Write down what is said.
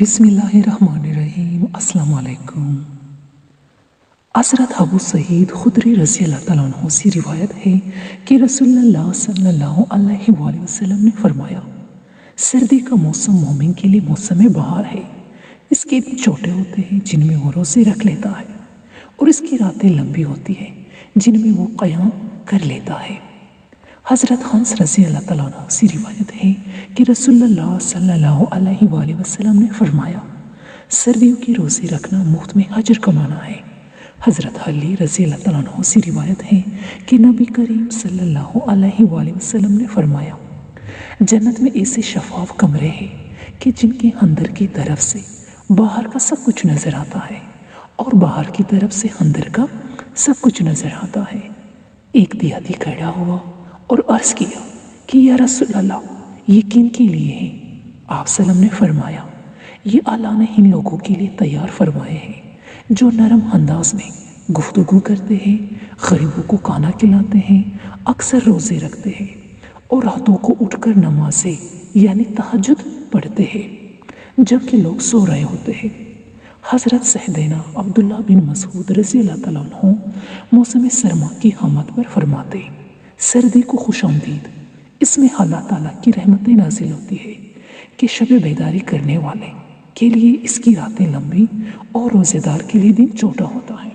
بسم اللہ الرحمن الرحیم۔ السلام علیکم۔ حضرت ابو سعید خدری رضی اللہ تعالیٰ عنہ سے روایت ہے کہ رسول اللہ صلی اللہ علیہ وآلہ وسلم نے فرمایا، سردی کا موسم مومن کے لیے موسم بہار ہے۔ اس کے دن چھوٹے ہوتے ہیں جن میں وہ روزے رکھ لیتا ہے، اور اس کی راتیں لمبی ہوتی ہیں جن میں وہ قیام کر لیتا ہے۔ حضرت حنس رضی اللہ تعالیٰ عنہ سے روایت ہے کہ رسول اللہ صلی اللہ علیہ وآلہ وسلم نے فرمایا، سردیوں کے روزے رکھنا مفت میں اجر کمانا ہے۔ حضرت علی رضی اللہ تعالیٰ عنہ سے روایت ہے کہ نبی کریم صلی اللہ علیہ وآلہ وسلم نے فرمایا، جنت میں ایسے شفاف کمرے ہیں کہ جن کے اندر کی طرف سے باہر کا سب کچھ نظر آتا ہے، اور باہر کی طرف سے اندر کا سب کچھ نظر آتا ہے۔ ایک دیہاتی کھڑا ہوا اور عرض کیا کہ یا رسول اللہ، یہ کن کے لیے ہے؟ آپ صلی اللہ علیہ وسلم نے فرمایا، یہ اللہ نے ان لوگوں کے لیے تیار فرمائے ہیں جو نرم انداز میں گفتگو کرتے ہیں، غریبوں کو کھانا کھلاتے ہیں، اکثر روزے رکھتے ہیں، اور راتوں کو اٹھ کر نمازیں یعنی تہجد پڑھتے ہیں جبکہ لوگ سو رہے ہوتے ہیں۔ حضرت سیدنا عبداللہ بن مسعود رضی اللہ تعالیٰ عنہ موسم سرما کی حمد پر فرماتے، سردی کو خوش آمدید، اس میں اللہ تعالیٰ کی رحمتیں نازل ہوتی ہے کہ شب بیداری کرنے والے کے لیے اس کی راتیں لمبی اور روزے دار کے لیے دن چھوٹا ہوتا ہے۔